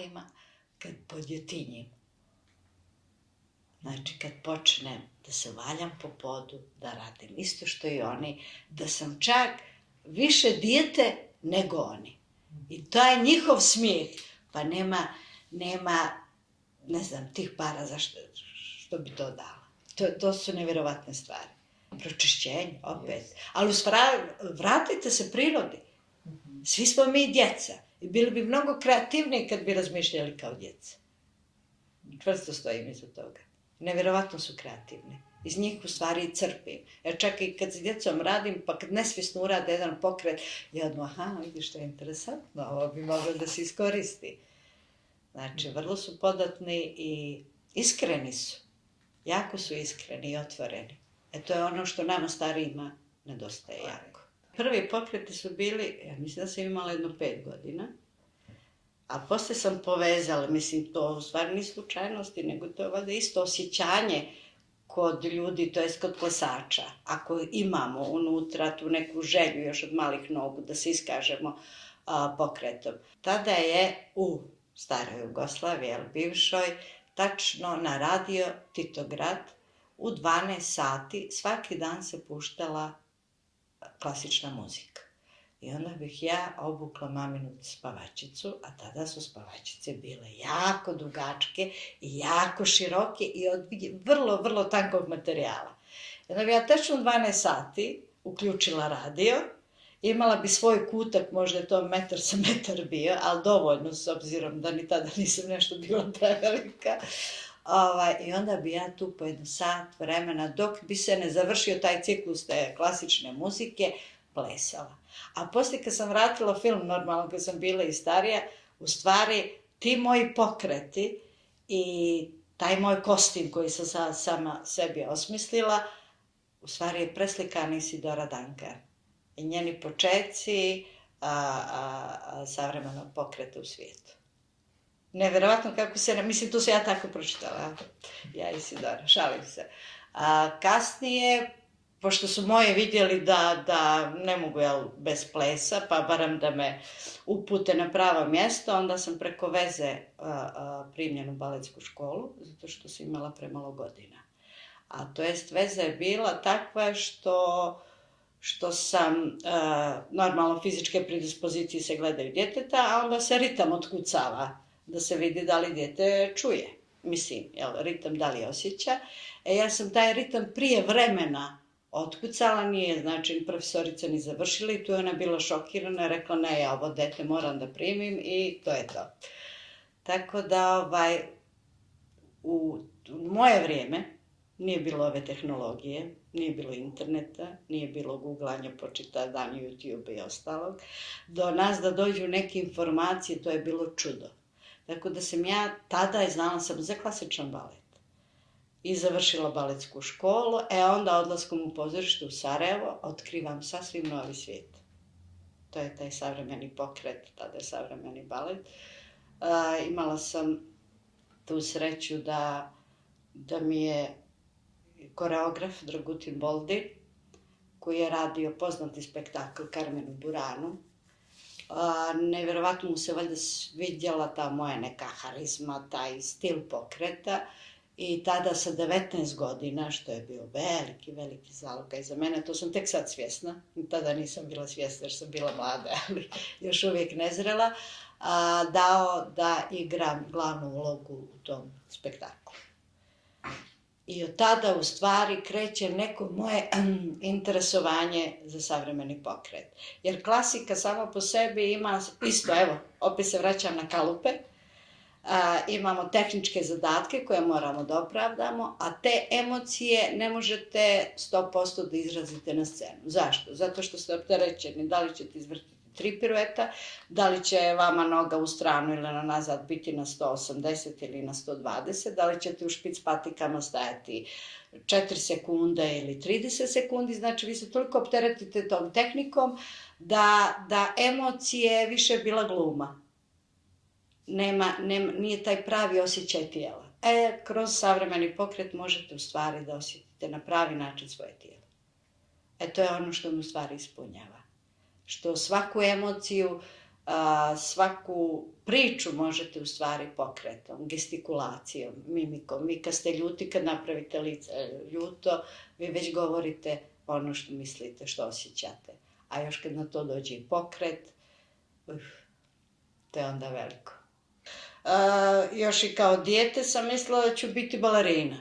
mladima kad podjetinjim. Znači, kad počnem da se valjam po podu, da radim isto što i oni, da sam čak više dijete nego oni. I to je njihov smijeh. Pa nema, ne znam, tih para za što bi to dala. To su nevjerovatne stvari. Pročišćenje, opet. Ali vratite se prirodi. Svi smo mi djeca. I bili bi mnogo kreativniji kad bi razmišljali kao djeca. Čvrsto stojim iza toga. Nevjerovatno su kreativni. Iz njih u stvari i crpim. Jer čak i kad s djecom radim, pa kad nesvjesno urade jedan pokret, ja odmah, vidiš što je interesantno, ovo bi moglo da se iskoristi. Znači, vrlo su podatni i iskreni su. Jako su iskreni i otvoreni. To je ono što nama starijima nedostaje jako. Prvi pokreti su bili, ja mislim da sam imala jedno 5 godina, a poslije sam povezala, mislim, to u stvari ni slučajnosti, nego to je valjda isto osjećanje kod ljudi, to jest kod plesača. Ako imamo unutra tu neku želju još od malih nogu da se iskažemo pokretom. Tada je u staroj Jugoslaviji, bivšoj, tačno na radio Titograd u 12 sati svaki dan se puštala klasična muzika. I onda bih ja obukla maminu spavačicu, a tada su spavačice bile jako dugačke i jako široke i od vrlo, vrlo tankog materijala. I onda bih ja tačno 12 sati uključila radio, imala bi svoj kutak, možda je to metar sa metar bio, ali dovoljno s obzirom da ni tada nisam nešto bila prevelika. I onda bi ja tu po 1 sat vremena, dok bi se ne završio taj ciklus te klasične muzike, plesala. A poslije kad sam vratila film, normalno kad sam bila i starija, u stvari ti moji pokreti i taj moj kostim koji sam sama sebi osmislila, u stvari je preslikan Isidora Dankar. I njeni počeci savremenog pokreta u svijetu. Nevjerovatno kako se, mislim, tu se ja tako pročitala, ja Isidora, šalim se. Kasnije, pošto su moje vidjeli da ne mogu bez plesa, pa barem da me upute na pravo mjesto, onda sam preko veze primljena u baletsku školu, zato što sam imala premalo godina. A to jest veza je bila takva što sam, normalno fizičke predispozicije se gledaju djeteta, a onda se ritam otkucava, da se vidi da li dijete čuje. Mislim, ritam da li osjeća. Ja sam taj ritam prije vremena otkucala, nije, znači, profesorica ni završila i tu je ona bila šokirana, rekla ne, ja ovo dete moram da primim i to je to. Tako da, u moje vrijeme nije bilo ove tehnologije, nije bilo interneta, nije bilo googlanja po čitav dan, YouTube i ostalog. Do nas da dođu neke informacije, to je bilo čudo. Tako da sam ja tada znala sam za klasičan balet. I završila baletsku školu, onda odlaskom u pozorište u Sarajevo otkrivam sasvim novi svijet. To je taj savremeni pokret, tada je savremeni balet. Imala sam tu sreću da mi je koreograf Dragutin Boldin, koji je radio poznati spektakl Carmen u Buranu. Nevjerovatno mu se valjda svidjela ta moja neka harizma, taj stil pokreta. I tada sa 19 godina, što je bio veliki, veliki zalogaj za mene, to sam tek sad svjesna, tada nisam bila svjesna jer sam bila mlada, ali još uvijek nezrela, dao da igram glavnu ulogu u tom spektaklu. I od tada u stvari kreće neko moje interesovanje za savremeni pokret. Jer klasika samo po sebi ima isto, evo, opet se vraćam na kalupe, imamo tehničke zadatke koje moramo da opravdamo, a te emocije ne možete 100% da izrazite na scenu. Zašto? Zato što ste opterećeni, da li ćete izvrtiti 3 pirueta, da li će vama noga u stranu ili na nazad biti na 180 ili na 120, da li ćete u špic patikama stajati 4 sekunde ili 30 sekundi, znači vi se toliko opteretite tom tehnikom da emocije više bila gluma. Nije taj pravi osjećaj tijela. Kroz savremeni pokret možete u stvari da osjetite na pravi način svoje tijelo. To je ono što me u stvari ispunjava. Što svaku emociju Svaku priču možete u stvari pokretom, gestikulacijom, mimikom. Vi kad ste ljuti, kad napravite lice ljuto, vi već govorite ono što mislite, što osjećate. A još kad na to dođe i pokret, to je onda veliko. Još i kao dijete sam mislila da ću biti balerina.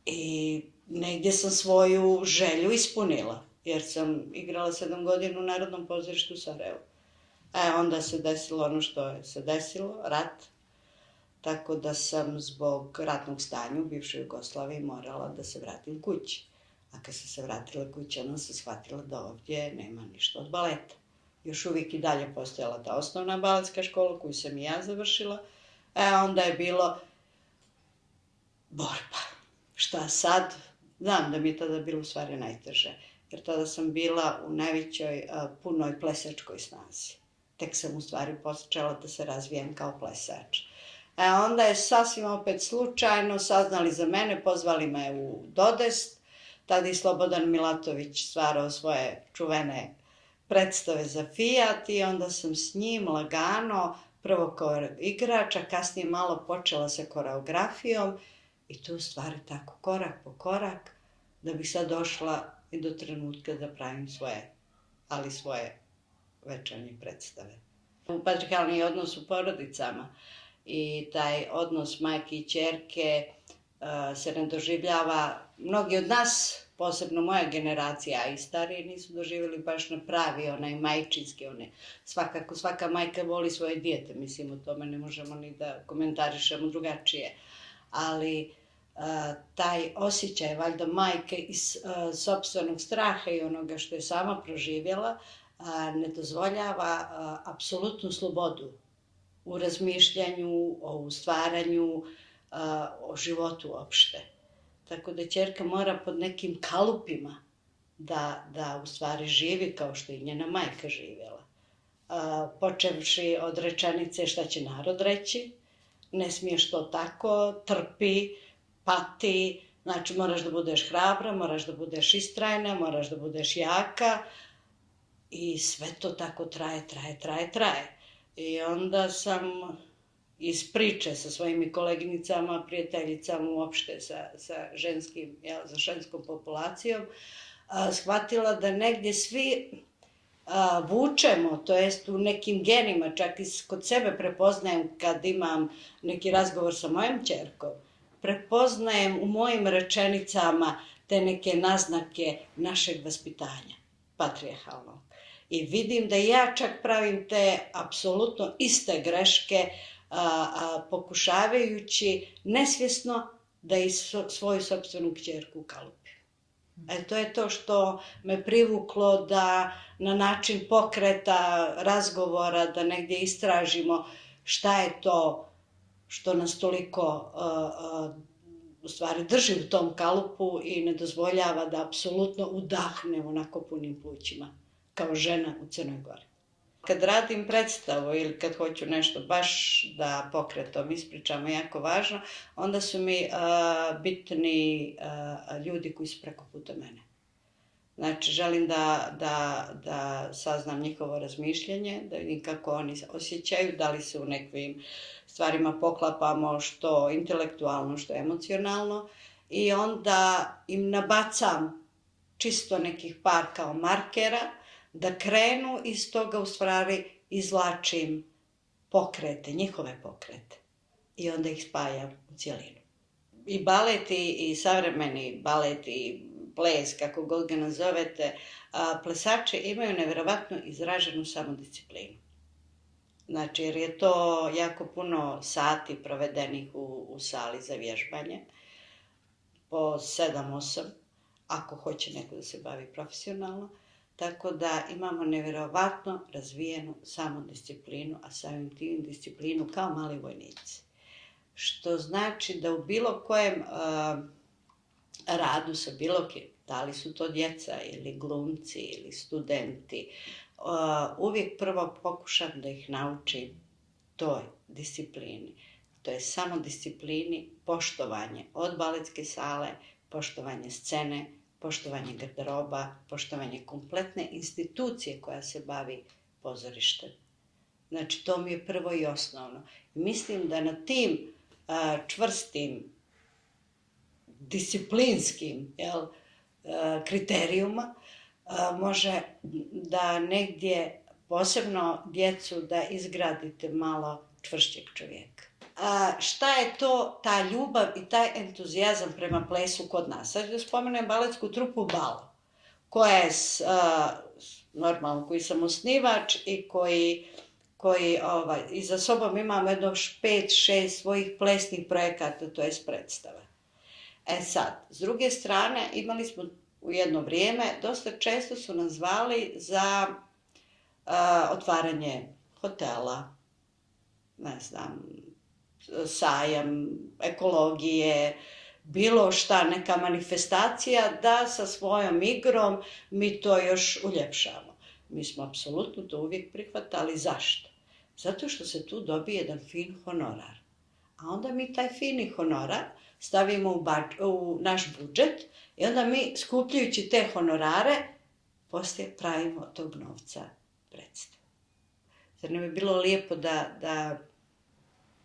I negdje sam svoju želju ispunila, jer sam igrala 7 godina u Narodnom pozorištu u Sarajevu. Onda se desilo ono što se desilo, rat. Tako da sam zbog ratnog stanja u bivšoj Jugoslaviji morala da se vratim kući. A kad sam se vratila kući, onda sam shvatila da ovdje nema ništa od baleta. Još uvijek i dalje postojala ta osnovna baletska škola koju sam i ja završila. Onda je bilo borba. Šta sad? Znam da mi je tada bilo u stvari najteže. Jer tada sam bila u najvećoj punoj plesačkoj snazi. Tek sam u stvari počela da se razvijem kao plesač. Onda je sasvim opet slučajno saznali za mene, pozvali me u Dodest. Tada i Slobodan Milatović stvarao svoje čuvene predstave za Fiat i onda sam s njim lagano, prvo kao igrač, a kasnije malo počela sa koreografijom i tu stvari tako korak po korak, da bih sad došla i do trenutka da pravim svoje večernje predstave. Patrijarhalni odnos u porodicama i taj odnos majke i ćerke se ne doživljava, mnogi od nas, posebno moja generacija, a i stariji nisu doživjeli baš na pravi, onaj majčinski, svakako svaka majka voli svoje dijete, mislim o tome ne možemo ni da komentarišemo drugačije, ali taj osjećaj valjda majke iz sopstvenog straha i onoga što je sama proživjela ne dozvoljava apsolutnu slobodu u razmišljanju, o stvaranju, o životu uopšte. Tako da ćerka mora pod nekim kalupima da u stvari živi kao što je njena majka živjela. Počevši od rečenice šta će narod reći, ne smiješ to tako, trpi, pati, znači moraš da budeš hrabra, moraš da budeš istrajna, moraš da budeš jaka i sve to tako traje. I onda sam iz priče sa svojim koleginicama, prijateljicama uopšte sa ženskom populacijom, shvatila da negdje svi vučemo, to jest u nekim genima, čak i kod sebe prepoznajem kad imam neki razgovor sa mojom ćerkom, prepoznajem u mojim rečenicama te neke naznake našeg vaspitanja, patrijarhalnog. I vidim da ja čak pravim te apsolutno iste greške, pokušavajući nesvjesno da i svoju sopstvenu kćerku ukalupim. To je to što me privuklo da na način pokreta, razgovora, da negdje istražimo šta je to što nas toliko u stvari drži u tom kalupu i ne dozvoljava da apsolutno udahnem onako punim plućima, kao žena u Crnoj Gori. Kad radim predstavu ili kad hoću nešto baš da pokretom ispričamo jako važno, onda su mi bitni ljudi koji su preko puta mene. Znači, želim da saznam njihovo razmišljanje, da vidim kako oni osjećaju, da li se u nekim stvarima poklapamo što intelektualno, što emocionalno i onda im nabacam čisto nekih par kao markera, da krenu iz toga u stvari izvlačim pokrete, njihove pokrete i onda ih spajam u cijelinu. I balet i savremeni balet i ples, kako god ga nazovete, plesači imaju nevjerovatno izraženu samodisciplinu. Znači, jer je to jako puno sati provedenih u sali za vježbanje, po 7-8, ako hoće neko da se bavi profesionalno. Tako da imamo nevjerovatno razvijenu samodisciplinu, a samim tim disciplinu kao mali vojnici. Što znači da u bilo kojem radu sa bilo kim, da li su to djeca ili glumci ili studenti, uvijek prvo pokušam da ih naučim toj disciplini. To je samodisciplini, poštovanje od baletske sale, poštovanje scene, poštovanje garderoba, poštovanje kompletne institucije koja se bavi pozorištem. Znači, to mi je prvo i osnovno. Mislim da na tim čvrstim, disciplinskim kriterijuma može da negdje, posebno djecu, da izgradite malo čvršćeg čovjeka. Šta je to ta ljubav i taj entuzijazam prema plesu kod nas? Sad da spomenem baletsku trupu Balo, koja je, normalno, koji sam osnivač i koji i za sobom imamo jedno 5-6 svojih plesnih projekata, to je predstava. Sad, s druge strane, imali smo u jedno vrijeme, dosta često su nas zvali za otvaranje hotela, ne znam, sajam, ekologije, bilo šta, neka manifestacija, da sa svojom igrom mi to još uljepšamo. Mi smo apsolutno to uvijek prihvatali. Zašto? Zato što se tu dobije jedan fin honorar. A onda mi taj fini honorar stavimo u naš budžet i onda mi, skupljujući te honorare, poslije pravimo tog novca predstavu. Zar ne bi bilo lijepo da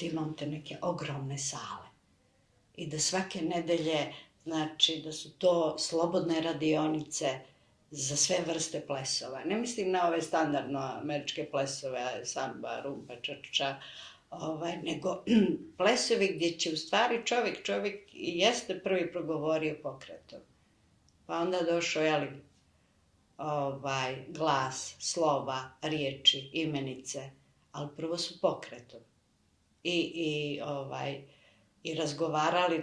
imate neke ogromne sale i da svake nedelje, znači da su to slobodne radionice za sve vrste plesova. Ne mislim na ove standardno američke plesove, samba, rumba, ča, nego plesovi gdje će u stvari čovjek i jeste prvi progovorio pokretom. Pa onda došao, glas, slova, riječi, imenice, ali prvo su pokretom. I razgovarali,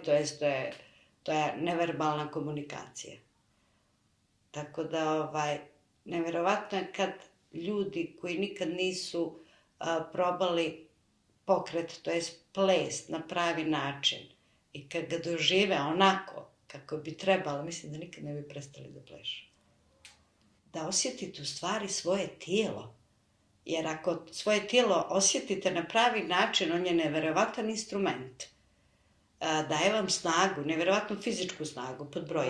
to je neverbalna komunikacija. Tako da, nevjerovatno je kad ljudi koji nikad nisu probali pokret, to je ples na pravi način, i kad ga dožive onako kako bi trebalo, mislim da nikad ne bi prestali da plešu. Da osjetite u stvari svoje tijelo. Jer ako svoje tijelo osjetite na pravi način, on je nevjerovatan instrument. Daje vam snagu, nevjerovatnu fizičku snagu, pod broj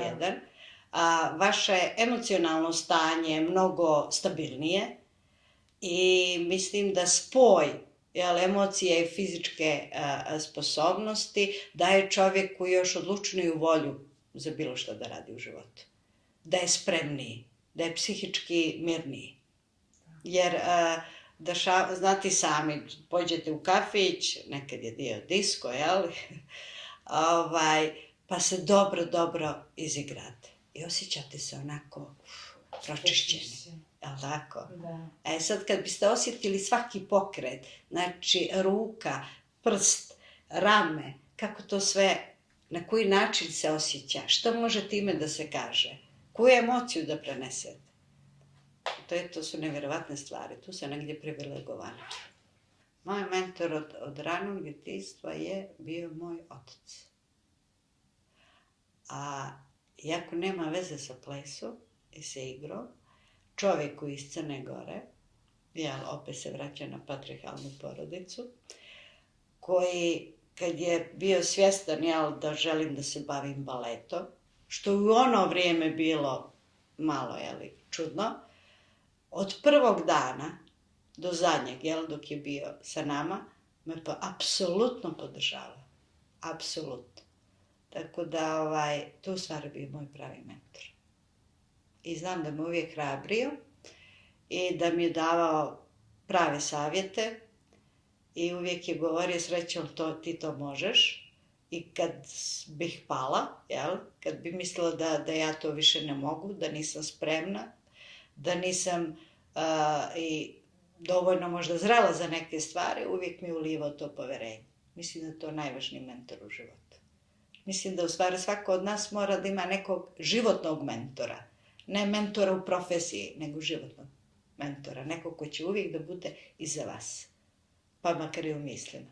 1. Vaše emocionalno stanje je mnogo stabilnije i mislim da spoj emocije i fizičke sposobnosti daje čovjeku još odlučniju volju za bilo što da radi u životu. Da je spremniji, da je psihički mirniji. Jer, znate sami, pođete u kafić, nekad je dio disko, pa se dobro izigrate. I osjećate se onako pročišćeni. Jel' tako? Da. Sad kad biste osjetili svaki pokret, znači ruka, prst, rame, kako to sve, na koji način se osjeća, što može time da se kaže, koju emociju da prenesete. To su nevjerovatne stvari, tu se negdje privilegovani. Moj mentor od ranog djetinjstva je bio moj otac. Iako nema veze sa plesom i sa igrom, čovjeku iz Crne Gore, opet se vraća na patrijarhalnu porodicu, koji, kad je bio svjestan da želim da se bavim baletom, što u ono vrijeme bilo malo čudno, od prvog dana do zadnjeg, dok je bio sa nama, me apsolutno podržava. Apsolutno. Tako da, to u stvari bio moj pravi mentor. I znam da me uvijek hrabrio i da mi je davao prave savjete i uvijek je govorio, srećom, ti to možeš. I kad bih pala, kad bi mislila da ja to više ne mogu, da nisam spremna, da nisam i dovoljno možda zrela za neke stvari, uvijek mi je ulivao to poverenje. Mislim da je to najvažniji mentor u životu. Mislim da u stvari svako od nas mora da ima nekog životnog mentora. Ne mentora u profesiji, nego životnog mentora. Nekog ko će uvijek da bude iza vas. Pa makar i u mislima.